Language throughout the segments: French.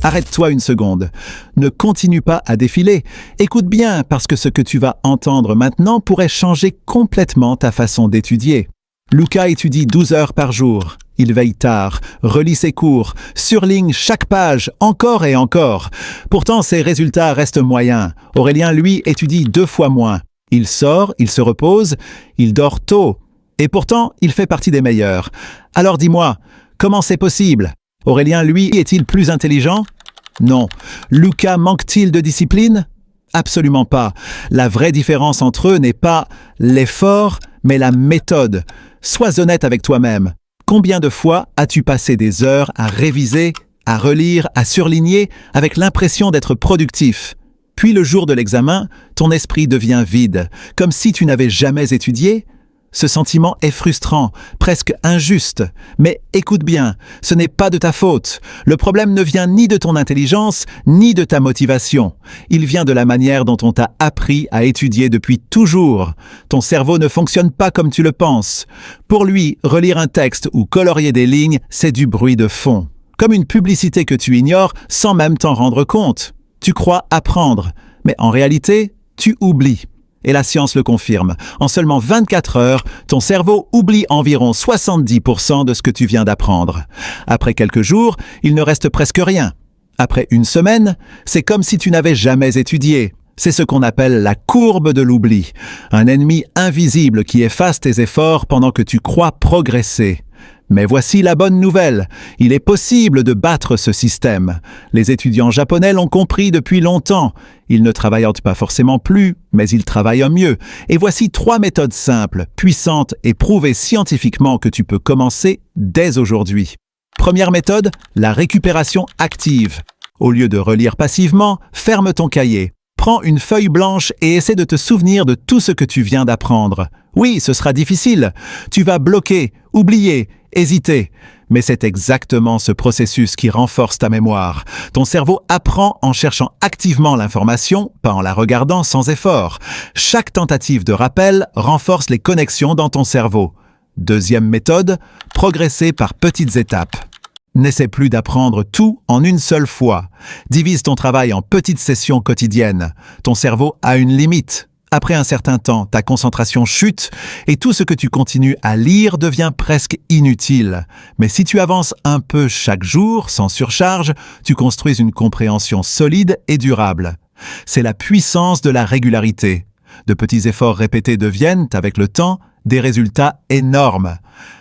Arrête-toi une seconde. Ne continue pas à défiler. Écoute bien, parce que ce que tu vas entendre maintenant pourrait changer complètement ta façon d'étudier. Luca étudie 12 heures par jour. Il veille tard, relit ses cours, surligne chaque page, encore et encore. Pourtant, ses résultats restent moyens. Aurélien, lui, étudie 2 fois moins. Il sort, il se repose, il dort tôt. Et pourtant, il fait partie des meilleurs. Alors dis-moi, comment c'est possible? Aurélien, lui, est-il plus intelligent? Non. Luca manque-t-il de discipline? Absolument pas. La vraie différence entre eux n'est pas l'effort, mais la méthode. Sois honnête avec toi-même. Combien de fois as-tu passé des heures à réviser, à relire, à surligner, avec l'impression d'être productif? Puis le jour de l'examen, ton esprit devient vide, comme si tu n'avais jamais étudié. Ce sentiment est frustrant, presque injuste. Mais écoute bien, ce n'est pas de ta faute. Le problème ne vient ni de ton intelligence, ni de ta motivation. Il vient de la manière dont on t'a appris à étudier depuis toujours. Ton cerveau ne fonctionne pas comme tu le penses. Pour lui, relire un texte ou colorier des lignes, c'est du bruit de fond. Comme une publicité que tu ignores sans même t'en rendre compte. Tu crois apprendre, mais en réalité, tu oublies. Et la science le confirme. En seulement 24 heures, ton cerveau oublie environ 70% de ce que tu viens d'apprendre. Après quelques jours, il ne reste presque rien. Après une semaine, c'est comme si tu n'avais jamais étudié. C'est ce qu'on appelle la courbe de l'oubli. Un ennemi invisible qui efface tes efforts pendant que tu crois progresser. Mais voici la bonne nouvelle. Il est possible de battre ce système. Les étudiants japonais l'ont compris depuis longtemps. Ils ne travaillent pas forcément plus, mais ils travaillent mieux. Et voici 3 méthodes simples, puissantes et prouvées scientifiquement que tu peux commencer dès aujourd'hui. Première méthode, la récupération active. Au lieu de relire passivement, ferme ton cahier. Prends une feuille blanche et essaie de te souvenir de tout ce que tu viens d'apprendre. Oui, ce sera difficile. Tu vas bloquer, oublier, hésiter. Mais c'est exactement ce processus qui renforce ta mémoire. Ton cerveau apprend en cherchant activement l'information, pas en la regardant sans effort. Chaque tentative de rappel renforce les connexions dans ton cerveau. Deuxième méthode, progresser par petites étapes. N'essaie plus d'apprendre tout en une seule fois. Divise ton travail en petites sessions quotidiennes. Ton cerveau a une limite. Après un certain temps, ta concentration chute et tout ce que tu continues à lire devient presque inutile. Mais si tu avances un peu chaque jour, sans surcharge, tu construis une compréhension solide et durable. C'est la puissance de la régularité. De petits efforts répétés deviennent, avec le temps, des résultats énormes.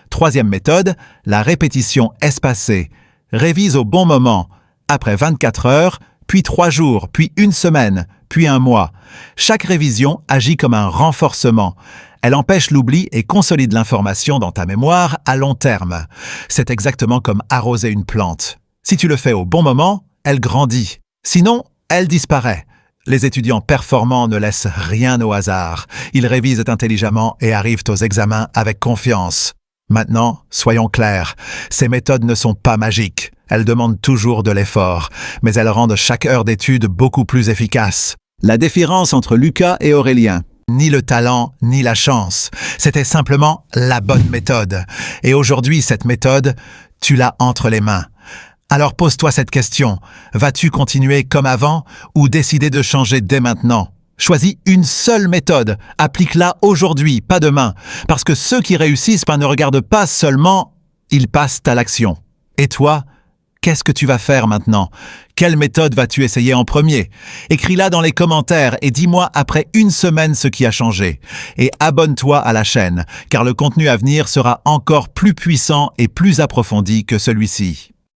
Troisième méthode, la répétition espacée. Révise au bon moment, après 24 heures, puis 3 jours, puis 1 semaine, puis 1 mois. Chaque révision agit comme un renforcement. Elle empêche l'oubli et consolide l'information dans ta mémoire à long terme. C'est exactement comme arroser une plante. Si tu le fais au bon moment, elle grandit. Sinon, elle disparaît. Les étudiants performants ne laissent rien au hasard. Ils révisent intelligemment et arrivent aux examens avec confiance. Maintenant, soyons clairs, ces méthodes ne sont pas magiques. Elles demandent toujours de l'effort, mais elles rendent chaque heure d'étude beaucoup plus efficace. La différence entre Luca et Aurélien, ni le talent, ni la chance. C'était simplement la bonne méthode. Et aujourd'hui, cette méthode, tu l'as entre les mains. Alors pose-toi cette question. Vas-tu continuer comme avant ou décider de changer dès maintenant? Choisis une seule méthode, applique-la aujourd'hui, pas demain, parce que ceux qui réussissent ne regardent pas seulement, ils passent à l'action. Et toi, qu'est-ce que tu vas faire maintenant? Quelle méthode vas-tu essayer en premier? Écris-la dans les commentaires et dis-moi après 1 semaine ce qui a changé. Et abonne-toi à la chaîne, car le contenu à venir sera encore plus puissant et plus approfondi que celui-ci.